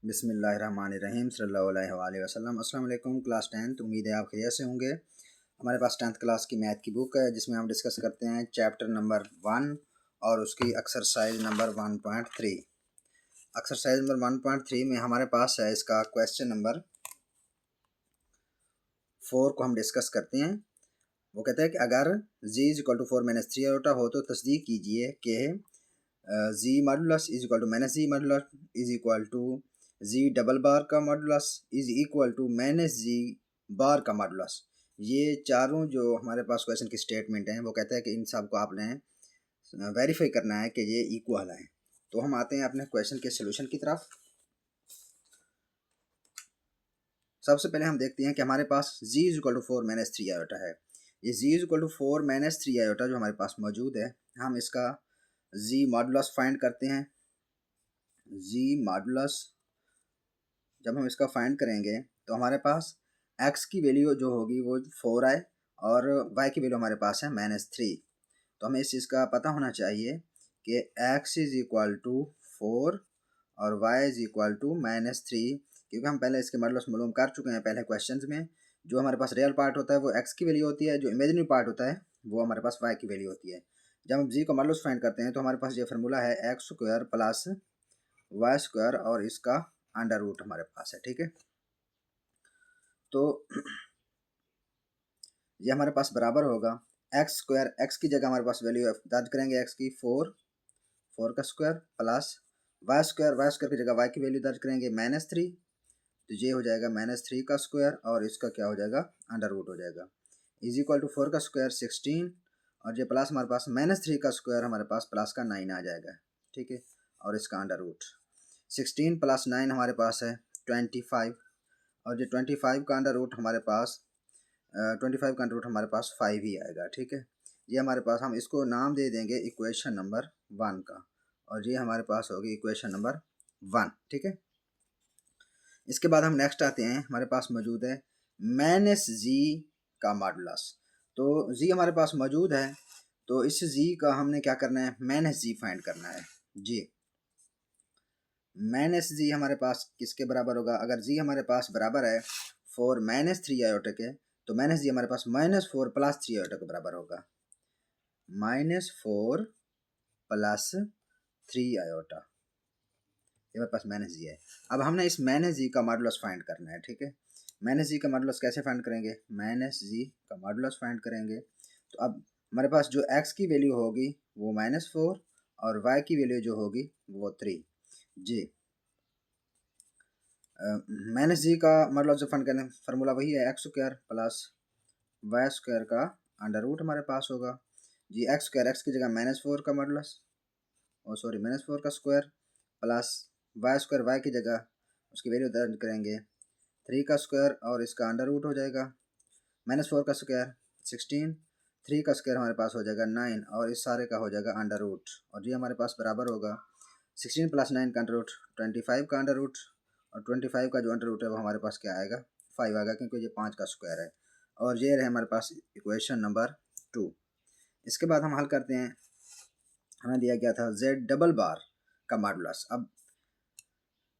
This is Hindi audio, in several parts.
बिस्मिल्लाहिर्रहमानिर्रहीम सल्लल्लाहु अलैहि वसल्लम। अस्सलाम वालेकुम क्लास 10th। उम्मीद है आप खैरियत से होंगे। हमारे पास 10th क्लास की मैथ की बुक है जिसमें हम डिस्कस करते हैं चैप्टर नंबर 1 और उसकी एक्सरसाइज नंबर 1.3। एक्सरसाइज नंबर 1.3 में हमारे पास है इसका क्वेश्चन नंबर 4 को हम डिस्कस करते हैं। वो कहता है कि अगर z = 4 - 3 आयोटा हो तो तस्दीक कीजिए कि z modulus is equal to minus z modulus is equal to z double bar का modulus is equal to minus z bar का मॉडुलस। ये चारों जो हमारे पास क्वेश्चन की स्टेटमेंट हैं वो कहता है कि इन सब को आपने वेरीफाई करना है कि ये इक्वल है। तो हम आते हैं अपने क्वेश्चन के सोल्यूशन की तरफ। सबसे पहले हम देखते हैं कि हमारे पास z = 4 - 3 आयोटा है। ये z = 4 - 3 आयोटा जो हमारे पास मौजूद है, हम इसका z मॉडुलस फाइंड करते हैं। z मॉडुलस जब हम इसका फाइंड करेंगे तो हमारे पास x की वैल्यू जो होगी वो 4 आए और y की वैल्यू हमारे पास है -3। तो हमें इस चीज़ का पता होना चाहिए कि x = 4 और y = -3, क्योंकि हम पहले इसके मॉडुलस मालूम कर चुके हैं पहले क्वेश्चंस में। जो हमारे पास रियल पार्ट होता है वो x की वैल्यू होती है, जो इमेजिनरी पार्ट होता है वो हमारे पास y की वैल्यू होती है। जब हम g का मॉडुलस फाइंड करते हैं तो हमारे पास ये फार्मूला है x² + y² और इसका अंडर रूट हमारे पास है। ठीक है, तो ये हमारे पास बराबर होगा x²। x की जगह हमारे पास वैल्यू दर्ज करेंगे x की 4 का स्क्वायर प्लस y² की जगह y की वैल्यू दर्ज करेंगे -3। तो ये हो जाएगा -3 का स्क्वायर और इसका क्या हो जाएगा, अंडर रूट हो जाएगा। इज इक्वल टू 4 का स्क्वायर 16 और ये प्लस हमारे पास -3 का स्क्वायर हमारे पास प्लस का 9 आ जाएगा। ठीक है, और इसका अंडर रूट 16 + 9 हमारे पास है 25 और ये 25 का अंडर रूट हमारे पास 25 का अंडर रूट हमारे पास 5 ही आएगा। ठीक है, ये हमारे पास, हम इसको नाम दे देंगे इक्वेशन नंबर 1 का और ये हमारे पास होगी इक्वेशन नंबर 1। ठीक है, इसके बाद हम नेक्स्ट आते हैं, हमारे पास मौजूद है -z का मॉडुलस। तो z हमारे पास मौजूद है, तो इस z का हमने क्या करना है, -z फाइंड करना है। जी, -z हमारे पास किसके बराबर होगा, अगर z हमारे पास बराबर है 4 - 3 आयोटा के, तो -z हमारे पास -4 + 3 आयोटा के बराबर होगा। -4 + 3 आयोटा, ये हमारे पास -z है। अब हमने इस -z का मॉडुलस फाइंड करना है। ठीक है, -z का मॉडुलस कैसे फाइंड करेंगे, -z का मॉडुलस फाइंड करेंगे तो अब हमारे पास जो x की वैल्यू होगी वो -4 और y की वैल्यू जो होगी वो 3। जी, -z का मॉडुलस जो फाइंड करना है फार्मूला वही है x² + y² का अंडर रूट हमारे पास होगा। जी, x² x की जगह -4 का मॉडुलस, -4 का स्क्वायर प्लस y² y की जगह उसकी वैल्यू दर्ज करेंगे 3 का स्क्वायर और इसका अंडर रूट हो जाएगा। -4 का स्क्वायर 16, 3 का स्क्वायर हमारे पास हो जाएगा 9 और इस सारे का हो जाएगा अंडर रूट और ये हमारे पास बराबर होगा 16 + 9 का अंडर रूट 25 का अंडर रूट और 25 का जो अंडर रूट है वो हमारे पास क्या आएगा, 5 आएगा, क्योंकि ये 5 का स्क्वायर है। और ये रहे हमारे पास इक्वेशन नंबर 2। इसके बाद हम हल करते हैं, हमें दिया गया था z डबल बार का मॉडुलस। अब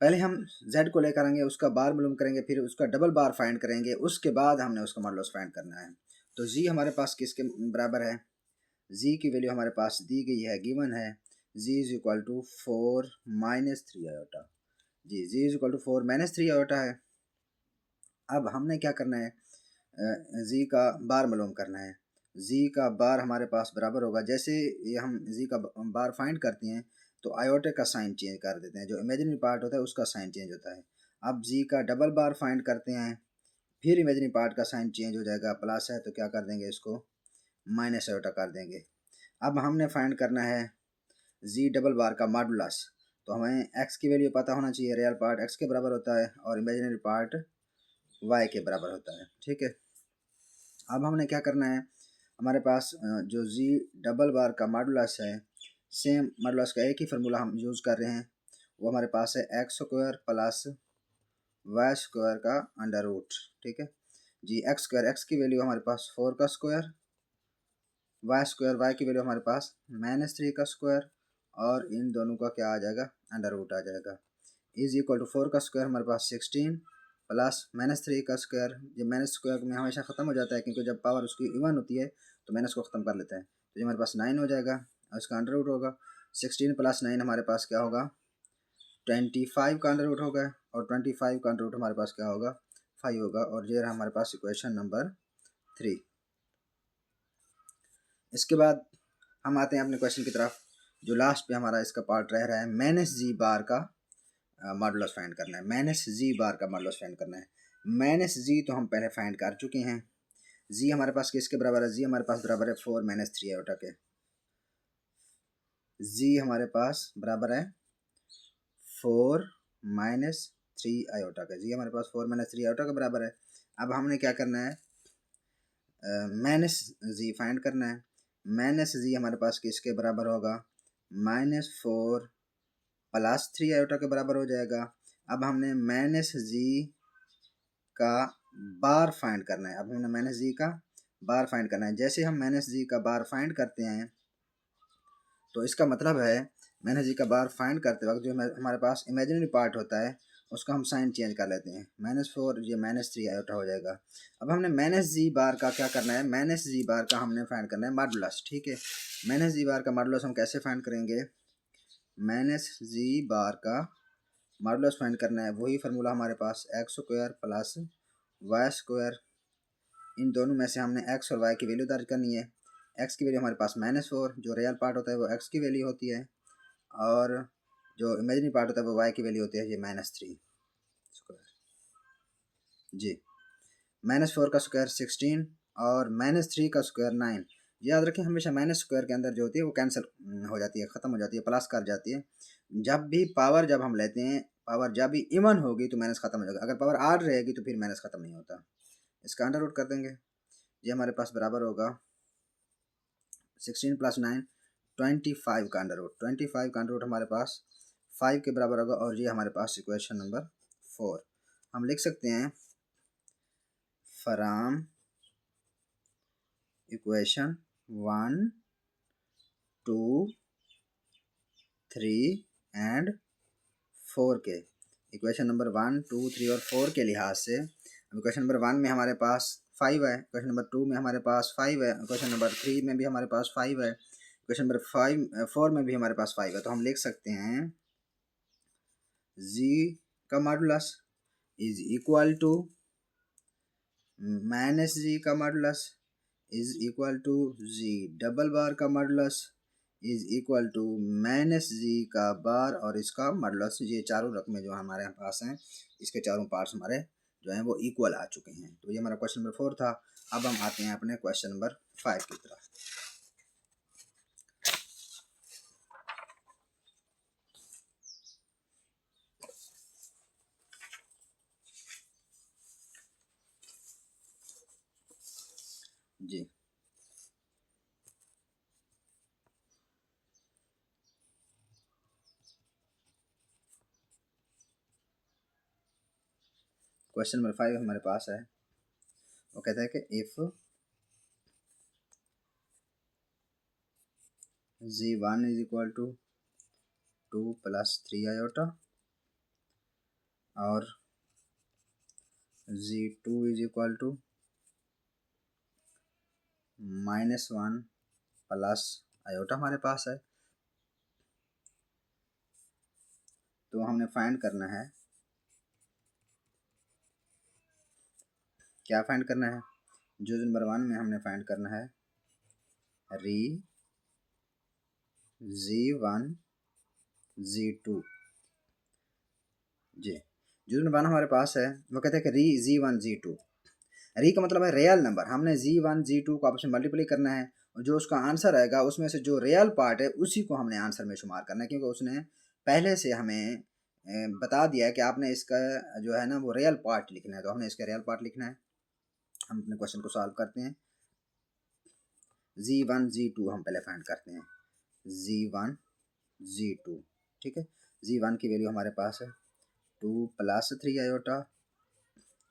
पहले हम z को लेकर आएंगे, उसका बार मालूम करेंगे, फिर उसका डबल बार फाइंड करेंगे, उसके बाद हमने उसका मॉडुलस फाइंड करना है। तो z हमारे पास किसके बराबर है, z की वैल्यू हमारे पास दी गई है, गिवन है z = 4 - 3 आयोटा। जी, z = 4 - 3 आयोटा है। अब हमने क्या करना है, z का बार मालूम करना है। z का बार हमारे पास बराबर होगा, जैसे ये हम z का बार फाइंड करते हैं तो आयोटे का साइन चेंज कर देते हैं, जो इमेजिनरी पार्ट होता है उसका साइन चेंज होता है। अब z का डबल बार फाइंड करते हैं, फिर इमेजिनरी पार्ट का साइन चेंज हो जाएगा, प्लस है तो क्या कर देंगे, इसको माइनस आयोटा कर देंगे। अब हमने फाइंड करना है z डबल बार का मॉडुलस, तो हमें x की वैल्यू पता होना चाहिए, रियल पार्ट x के बराबर होता है और इमेजिनरी पार्ट y के बराबर होता है। ठीक है, अब हमने क्या करना है, हमारे पास जो z डबल बार का मॉडुलस है, सेम मॉडुलस का एक ही फार्मूला हम यूज़ कर रहे हैं, वो हमारे पास है x² + y² का अंडर रूट। ठीक है जी, x² x की वैल्यू हमारे पास 4 का स्क्वायर, y² y की वैल्यू हमारे पास -3 का स्क्वायर और इन दोनों का क्या आ जाएगा, अंडर रूट आ जाएगा। इज इक्वल टू 4 का स्क्वायर हमारे पास 16 प्लस -3 का स्क्वायर। ये माइनस स्क्वायर में हमेशा ख़त्म हो जाता है क्योंकि जब पावर उसकी इवन होती है तो माइनस को ख़त्म कर लेते हैं। तो ये हमारे पास 9 हो जाएगा और इसका अंडर रूट होगा 16 + 9 हमारे पास क्या होगा 25 का अंडर रूट होगा और 25 का अंडर रूट हमारे पास क्या होगा 5 होगा। और ये रहा हमारे पास इक्वेशन नंबर 3। इसके बाद हम आते हैं अपने क्वेश्चन की तरफ। जो लास्ट पे हमारा इसका पार्ट रह रहा है माइनस जी बार का मॉडुलस फाइंड करना है। माइनस जी बार का मॉडुलस फाइंड करना है। माइनस जी तो हम पहले फाइंड कर चुके हैं। जी हमारे पास किसके बराबर है? जी हमारे पास बराबर है 4 - 3 आयोटा के। जी हमारे पास बराबर है 4 - 3 आयोटा का। जी हमारे पास 4 - 3 आयोटा के बराबर है। अब हमने क्या करना है माइनस जी फाइंड करना है। माइनस जी हमारे पास किसके बराबर होगा -4 + 3 आयोटा के बराबर हो जाएगा। अब हमने माइनस जी का बार फाइंड करना है। अब हमने माइनस जी का बार फाइंड करना है। जैसे हम माइनस जी का बार फाइंड करते हैं तो इसका मतलब है माइनस जी का बार फाइंड करते वक्त जो हमारे पास इमेजिनरी पार्ट होता है उसका हम साइन चेंज कर लेते हैं। -4 ये -3 आयोटा हो जाएगा। अब हमने माइनस जी बार का क्या करना है माइनस जी बार का हमने फाइंड करना है मॉडुलस। ठीक है, माइनस जी बार का मॉडुलस हम कैसे फाइंड करेंगे? माइनस जी बार का मॉडुलस फाइंड करना है। वही फार्मूला हमारे पास x² + y²। इन दोनों में से हमने x और y की वैल्यू दर्ज करनी है। x की वैल्यू हमारे पास -4 जो रियल पार्ट होता है वो x की वैल्यू होती है और जो इमेजिनरी पार्ट होता है वो y की वैल्यू होती है ये -3 स्क्वायर। जी -4 का स्क्वायर 16 और -3 का स्क्वायर 9। याद रखें हमेशा माइनस स्क्वायर के अंदर जो होती है वो कैंसिल हो जाती है, ख़त्म हो जाती है, प्लस कर जाती है। जब भी पावर जब हम लेते हैं पावर जब भी इवन होगी तो माइनस ख़त्म हो जाएगा। अगर पावर आड रहेगी तो फिर माइनस ख़त्म नहीं होता। इसका अंडर रूट कर देंगे। ये हमारे पास बराबर होगा 16 + 9 25 का अंडर रूट। 25 का अंडर रूट हमारे पास 5 के बराबर होगा और ये हमारे पास इक्वेशन नंबर 4। हम लिख सकते हैं फ्रॉम इक्वेशन 1 2 3 एंड 4 के इक्वेशन नंबर 1 2 3 और 4 के लिहाज से इक्वेशन नंबर 1 में हमारे पास 5 है, इक्वेशन नंबर 2 में हमारे पास 5 है, इक्वेशन नंबर 3 में भी हमारे पास 5 है, इक्वेशन नंबर 4 में भी हमारे पास 5 है। तो हम लिख सकते हैं जी का modulus is equal to minus z का modulus is equal to z double bar का modulus is equal to minus z का बार और इसका मॉडुलस। ये चारों रकमें जो हमारे पास हैं इसके चारों पार्ट्स हमारे जो हैं वो इक्वल आ चुके हैं। तो ये हमारा क्वेश्चन नंबर 4 था। अब हम आते हैं अपने क्वेश्चन नंबर 5 की तरफ। जी क्वेश्चन नंबर 5 हमारे पास है। वो कहता है कि if z1 is equal to 2 + 3 iota और z2 is equal to -1 plus iota हमारे पास है। तो हमने फाइंड करना है, क्या फाइंड करना है? जो नंबर 1 में हमने फाइंड करना है री z1 z2। जी जो नंबर 1 हमारे पास है वो कहते हैं कि री z1 z2। री का मतलब है रियल नंबर। हमने z1 z2 को आपस में मल्टीप्लाई करना है और जो उसका आंसर आएगा उसमें से जो रियल पार्ट है उसी को हमने आंसर में शुमार करना है, क्योंकि उसने पहले से हमें बता दिया है कि आपने इसका जो है ना वो रियल पार्ट लिखना है। तो हमने इसका रियल पार्ट लिखना है। हम अपने क्वेश्चन को सॉल्व करते हैं। z1 z2 हम पहले फाइंड करते हैं z1 z2। ठीक है, z1 की वैल्यू हमारे पास है 2 + 3 आयोटा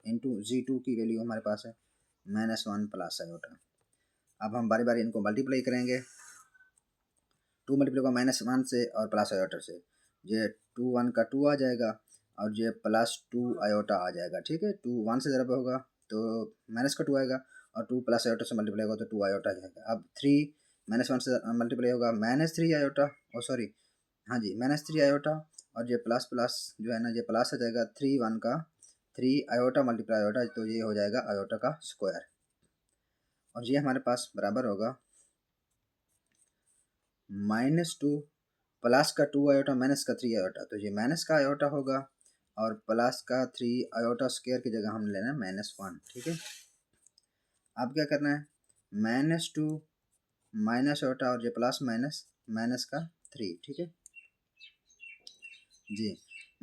इंटू z2 की वैल्यू हमारे पास है -1 प्लस आयोटा। अब हम बारी बारी इनको मल्टीप्लाई करेंगे। 2 मल्टीप्लाई होगा -1 से और प्लस आयोटा से। ये 2 1 का 2 आ जाएगा और ये प्लस 2 आयोटा आ जाएगा, ठीक है। 2 1 से ज़रा होगा तो माइनस का 2 आएगा, और 2 प्लस आयोटा से मल्टीप्लाई होगा तो 2 आयोटा आ जाएगा। अब 3 माइनस 1 से मल्टीप्लाई होगा माइनस 3 आयोटा, ओ सॉरी, हाँ जी, माइनस 3 आयोटा, और ये प्लस प्लस जो है ना ये प्लस आ जाएगा 3 1 का 3 आयोटा मल्टीप्लाई आयोटा, तो ये हो जाएगा आयोटा का स्क्वायर, और ये हमारे पास बराबर होगा -2 प्लस का 2 आयोटा माइनस का 3 आयोटा, तो ये माइनस का आयोटा होगा, और प्लस का 3 आयोटा स्क्वायर की जगह हमने लेना है -1, ठीक है। अब क्या करना है, -2 माइनस आयोटा और ये प्लस माइनस माइनस का 3, ठीक है जी।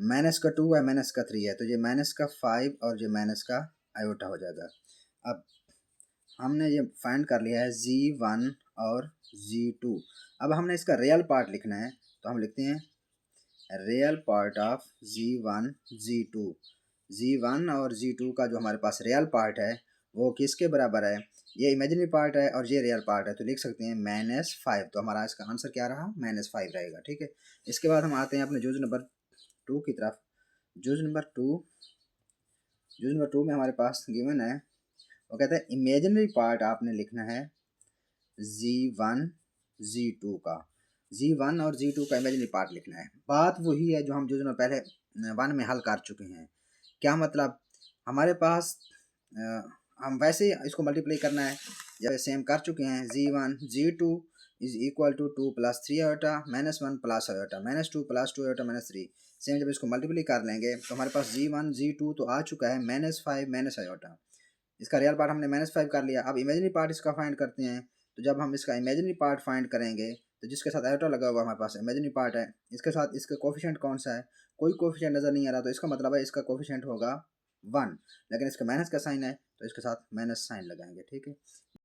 माइनस का 2 है माइनस का 3 है, तो ये माइनस का 5 और ये माइनस का आयोटा हो जाएगा। अब हमने ये फाइंड कर लिया है Z1 और Z2। अब हमने इसका रियल पार्ट लिखना है, तो हम लिखते हैं real part of Z1 Z2। Z1 और Z2 का जो हमारे पास रियल पार्ट है वो किसके बराबर है, ये इमेजिनरी पार्ट है और ये रियल पार्ट है, तो लिख सकते हैं -5। तो हमारा इसका आंसर क्या रहा, -5 रहेगा, ठीक है। इसके बाद हम आते हैं अपने जूज नंबर 2 की तरफ। जूज नंबर 2 में हमारे पास गिवन है, वो कहता है इमेजिनरी पार्ट आपने लिखना है Z1 Z2 का, Z1 और Z2 का इमेजिनरी पार्ट लिखना है। बात वही है जो हम जो पहले 1 में हल कर चुके हैं। क्या मतलब, हमारे पास हम वैसे ही इसको मल्टीप्लाई करना है, जब सेम कर चुके हैं। Z1 Z2 is equal to 2 plus 3 iota -1 plus iota -2 plus 2 iota -3। Same जब इसको मल्टीप्लाई कर लेंगे तो हमारे पास Z1 Z2 तो आ चुका है -5 माइनस आयोटा, इसका रियल पार्ट हमने -5 कर लिया। अब इमेजिनरी पार्ट इसका फाइंड करते हैं, तो जब हम इसका इमेजिनरी पार्ट फाइंड करेंगे तो जिसके साथ आयोटा लगा हुआ हमारे पास इमेजिनरी पार्ट है, इसके साथ इसका कोफिशिएंट कौन सा है, कोई कोफिशिएंट नज़र नहीं आ रहा, तो इसका मतलब है इसका कोफिशिएंट होगा 1, लेकिन इसका माइनस का साइन है तो इसके साथ माइनस साइन लगाएंगे, ठीक है।